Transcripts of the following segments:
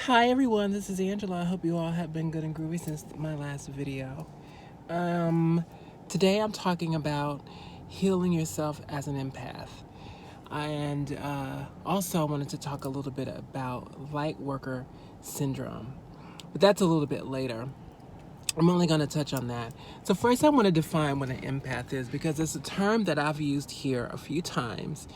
Hi everyone, this is Angela. I hope you all have been good and groovy since my last video. Um, Today I'm talking about healing yourself as an empath. And also I wanted to talk a little bit about Lightworker syndrome. But that's a little bit later. I'm only going to touch on that. So first I want to define what an empath is because it's a term that I've used here a few times.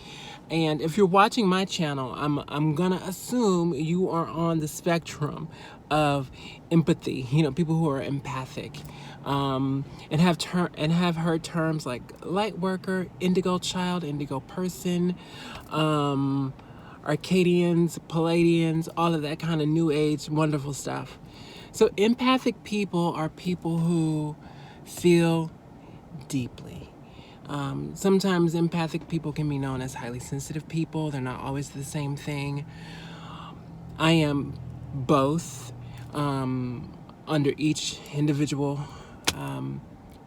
And if you're watching my channel, I'm going to assume you are on the spectrum of empathy, people who are empathic. And have heard terms like light worker, indigo child, indigo person, Arcadians, Palladians, all of that kind of new age wonderful stuff. So empathic people are people who feel deeply. Sometimes empathic people can be known as highly sensitive people. They're not always the same thing. I am both. Under each individual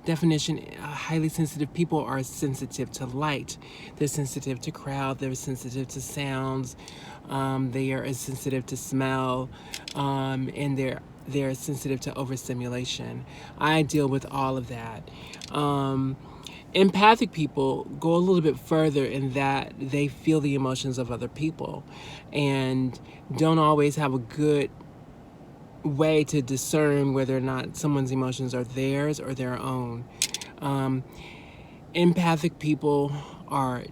definition, highly sensitive people are sensitive to light. They're sensitive to crowd. They're sensitive to sounds. They are sensitive to smell, and they're sensitive to overstimulation. I deal with all of that. Empathic people go a little bit further in that they feel the emotions of other people and don't always have a good way to discern whether or not someone's emotions are theirs or their own. Empathic people are,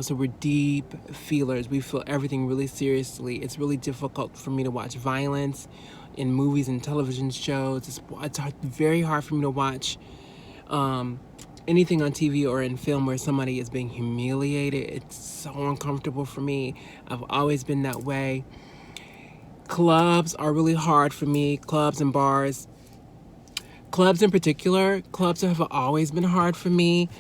so we're deep feelers. We feel everything really seriously. It's really difficult for me to watch violence in movies and television shows. It's very hard for me to watch anything on TV or in film where somebody is being humiliated. It's so uncomfortable for me. I've always been that way. Clubs are really hard for me. Clubs and bars. Clubs in particular, clubs have always been hard for me,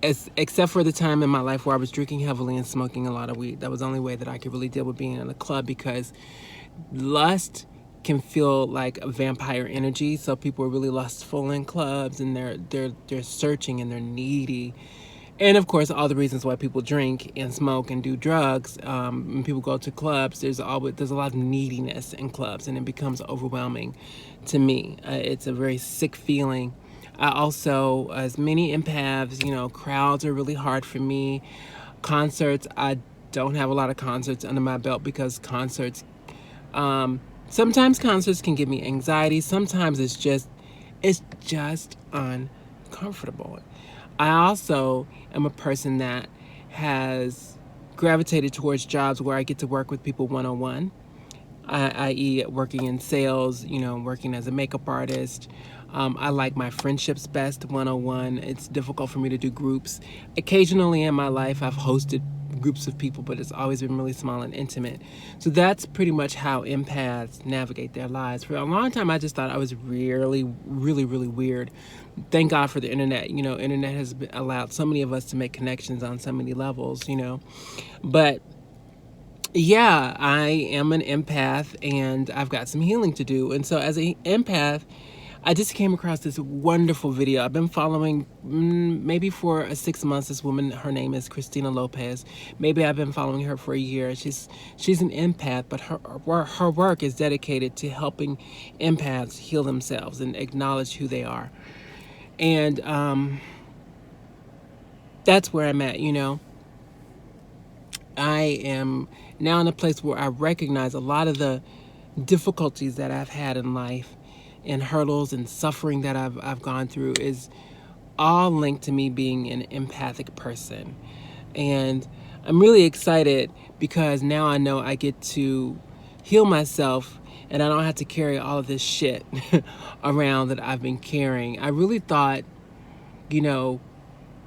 except for the time in my life where I was drinking heavily and smoking a lot of weed. That was the only way that I could really deal with being in a club, because lust can feel like a vampire energy. So people are really lustful in clubs, and they're searching and they're needy. And of course, all the reasons why people drink and smoke and do drugs, when people go to clubs, there's a lot of neediness in clubs, and it becomes overwhelming to me. It's a very sick feeling. I also, as many empaths, crowds are really hard for me. Concerts, I don't have a lot of concerts under my belt because sometimes concerts can give me anxiety. Sometimes it's just uncomfortable. I also am a person that has gravitated towards jobs where I get to work with people one-on-one, i.e. working in sales, working as a makeup artist. I like my friendships best one-on-one. It's difficult for me to do groups. Occasionally in my life, I've hosted groups of people, but it's always been really small and intimate. So that's pretty much how empaths navigate their lives. For a long time, I just thought I was really, really, really weird. Thank God for the internet. Internet has allowed so many of us to make connections on so many levels, But yeah, I am an empath, and I've got some healing to do. And so as an empath, I just came across this wonderful video. I've been following maybe for 6 months this woman. Her name is Christina Lopes. Maybe I've been following her for a year. She's an empath, but her work is dedicated to helping empaths heal themselves and acknowledge who they are. And that's where I'm at. I am now in a place where I recognize a lot of the difficulties that I've had in life, and hurdles and suffering that I've gone through is all linked to me being an empathic person. And I'm really excited because now I know I get to heal myself, and I don't have to carry all of this shit around that I've been carrying. I really thought,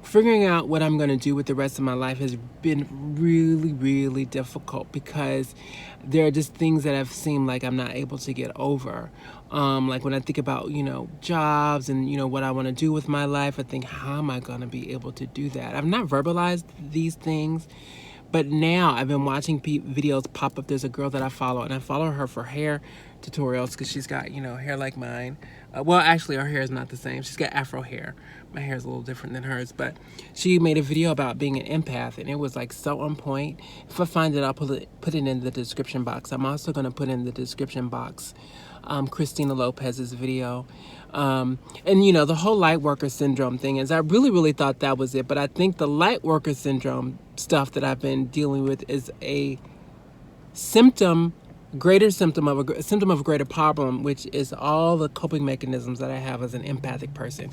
figuring out what I'm going to do with the rest of my life has been really, really difficult, because there are just things that have seemed like I'm not able to get over. Like when I think about, jobs and, what I want to do with my life, I think, how am I going to be able to do that? I've not verbalized these things, But now I've been watching videos pop up. There's a girl that I follow, and I follow her for hair tutorials because she's got, hair like mine. Well, actually, her hair is not the same. She's got afro hair. My hair is a little different than hers, but she made a video about being an empath, and it was like so on point. If I find it, I'll put it in the description box. I'm also going to put in the description box Christina Lopes' video. And the whole Lightworker syndrome thing is, I really thought that was it, but I think the Lightworker syndrome stuff that I've been dealing with is a greater symptom of a greater problem, which is all the coping mechanisms that I have as an empathic person.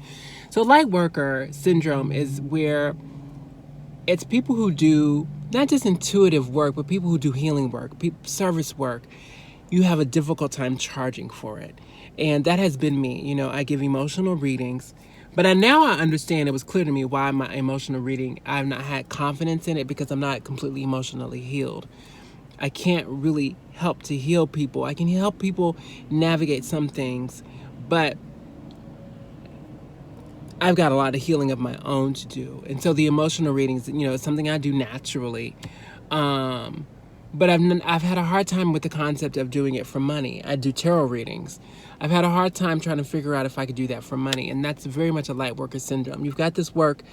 So Lightworker syndrome is where it's people who do not just intuitive work, but people who do healing work, service work. You have a difficult time charging for it. And that has been me. I give emotional readings, but now I understand, it was clear to me why my emotional reading, I've not had confidence in it, because I'm not completely emotionally healed. I can't really help to heal people. I can help people navigate some things, but I've got a lot of healing of my own to do. And so the emotional readings, is something I do naturally. But I've had a hard time with the concept of doing it for money. I do tarot readings. I've had a hard time trying to figure out if I could do that for money. And that's very much a Lightworker syndrome. You've got this work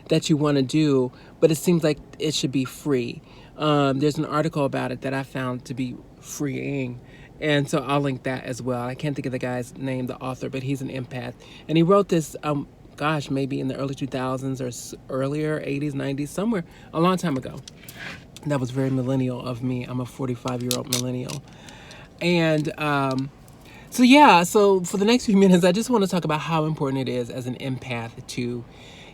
that you want to do, but it seems like it should be free. There's an article about it that I found to be freeing. And so I'll link that as well. I can't think of the guy's name, the author, but he's an empath. And he wrote this, maybe in the early 2000s or earlier, 80s, 90s, somewhere a long time ago. That was very millennial of me. I'm a 45-year-old millennial. And so for the next few minutes, I just want to talk about how important it is as an empath to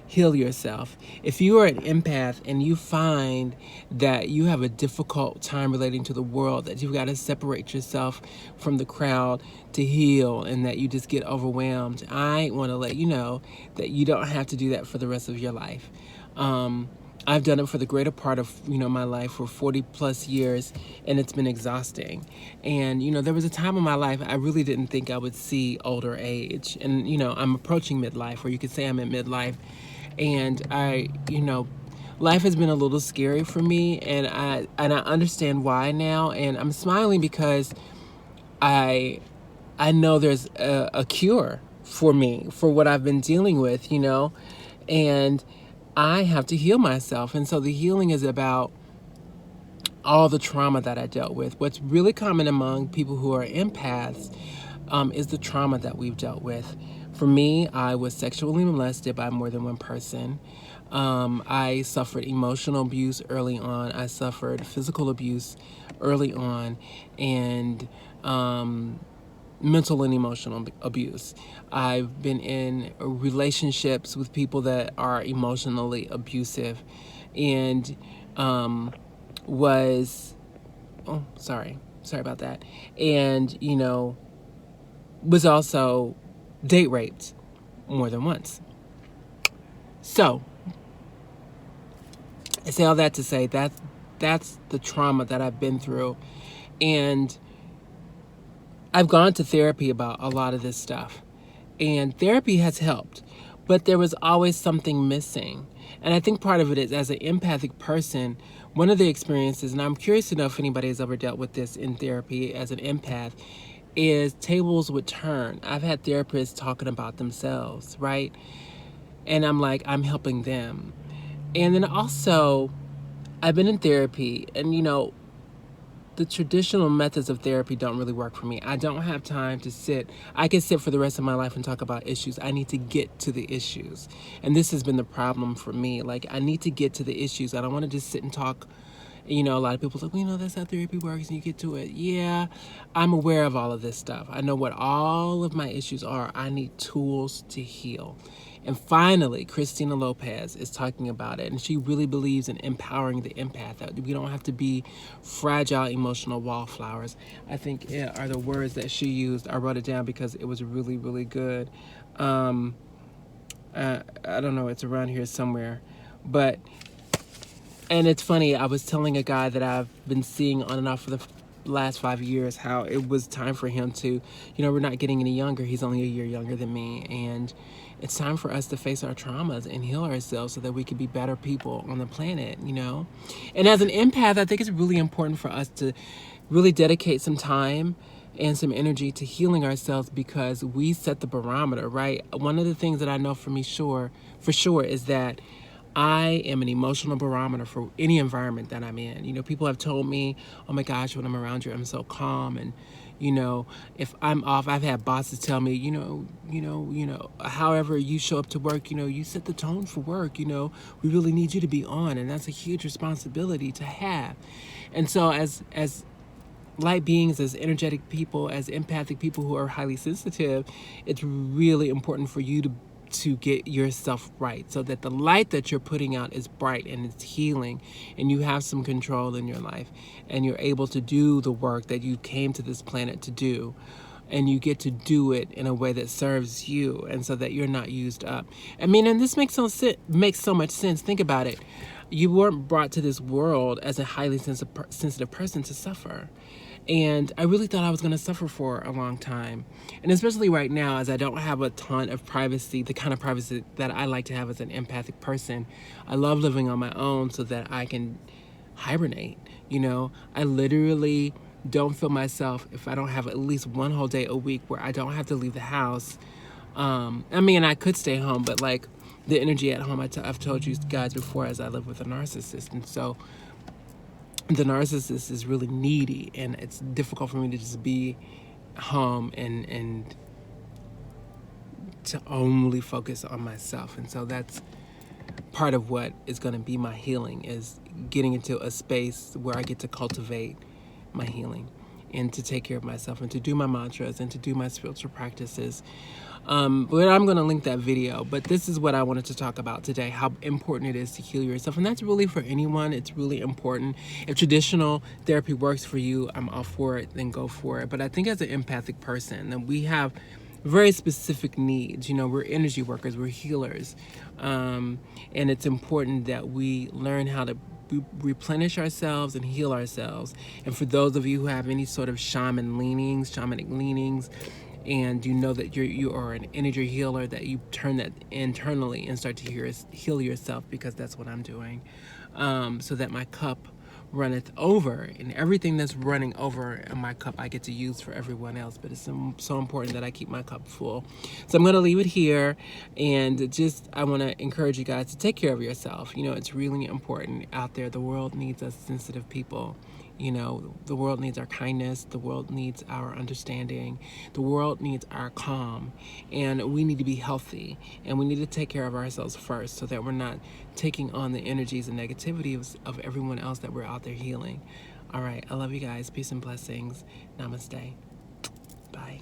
heal yourself. If you are an empath and you find that you have a difficult time relating to the world, that you've got to separate yourself from the crowd to heal, and that you just get overwhelmed, I want to let you know that you don't have to do that for the rest of your life. I've done it for the greater part of, my life, for 40 plus years, and it's been exhausting. And, there was a time in my life I really didn't think I would see older age. And, I'm approaching midlife, or you could say I'm at midlife. And life has been a little scary for me, and I understand why now. And I'm smiling because I know there's a cure for me, for what I've been dealing with, and I have to heal myself. And so the healing is about all the trauma that I dealt with. What's really common among people who are empaths is the trauma that we've dealt with. For me, I was sexually molested by more than one person. I suffered emotional abuse early on. I suffered physical abuse early on, and mental and emotional abuse. I've been in relationships with people that are emotionally abusive, and sorry about that. And, was also date raped more than once. So I say all that to say that's the trauma that I've been through. And I've gone to therapy about a lot of this stuff, and therapy has helped, but there was always something missing. And I think part of it is, as an empathic person, one of the experiences, and I'm curious to know if anybody has ever dealt with this in therapy as an empath, is tables would turn. I've had therapists talking about themselves, right? And I'm like, I'm helping them. And then also, I've been in therapy, and the traditional methods of therapy don't really work for me. I don't have time to sit. I can sit for the rest of my life and talk about issues. I need to get to the issues. And this has been the problem for me. Like, I need to get to the issues. I don't want to just sit and talk. A lot of people are like, that's how therapy works, and you get to it. Yeah, I'm aware of all of this stuff. I know what all of my issues are. I need tools to heal. And finally, Christina Lopes is talking about it, and she really believes in empowering the empath. That we don't have to be fragile, emotional wallflowers, I think are the words that she used. I wrote it down because it was really, really good. I don't know, it's around here somewhere. And it's funny, I was telling a guy that I've been seeing on and off for the last 5 years how it was time for him to, we're not getting any younger. He's only a year younger than me. And it's time for us to face our traumas and heal ourselves so that we can be better people on the planet, And as an empath, I think it's really important for us to really dedicate some time and some energy to healing ourselves, because we set the barometer, right? One of the things that I know for sure is that I am an emotional barometer for any environment that I'm in. People have told me, oh my gosh, when I'm around you, I'm so calm. And, if I'm off, I've had bosses tell me, however you show up to work, you set the tone for work, we really need you to be on. And that's a huge responsibility to have. And so as light beings, as energetic people, as empathic people who are highly sensitive, it's really important for you to get yourself right, so that the light that you're putting out is bright and it's healing, and you have some control in your life, and you're able to do the work that you came to this planet to do, and you get to do it in a way that serves you, and so that you're not used up. I mean, and this makes so much sense. Think about it. You weren't brought to this world as a highly sensitive person to suffer. And I really thought I was going to suffer for a long time. And especially right now, as I don't have a ton of privacy, the kind of privacy that I like to have as an empathic person. I love living on my own so that I can hibernate. I literally don't feel myself if I don't have at least one whole day a week where I don't have to leave the house. I could stay home, but like the energy at home, I've told you guys before, as I live with a narcissist. And so the narcissist is really needy, and it's difficult for me to just be home and to only focus on myself. And so that's part of what is going to be my healing, is getting into a space where I get to cultivate my healing and to take care of myself and to do my mantras and to do my spiritual practices. But I'm going to link that video. But this is what I wanted to talk about today, how important it is to heal yourself. And that's really for anyone. It's really important. If traditional therapy works for you, I'm all for it, then go for it. But I think as an empathic person, then we have very specific needs. We're energy workers, we're healers. And it's important that we learn how to replenish ourselves and heal ourselves. And for those of you who have any sort of shamanic leanings, and you know that you are an energy healer, that you turn that internally and start to heal yourself, because that's what I'm doing, so that my cup runneth over, and everything that's running over in my cup I get to use for everyone else. But it's so important that I keep my cup full. So I'm going to leave it here, and I want to encourage you guys to take care of yourself. It's really important out there. The world needs us sensitive people. The world needs our kindness. The world needs our understanding. The world needs our calm. And we need to be healthy. And we need to take care of ourselves first, so that we're not taking on the energies and negativities of everyone else that we're out there healing. All right. I love you guys. Peace and blessings. Namaste. Bye.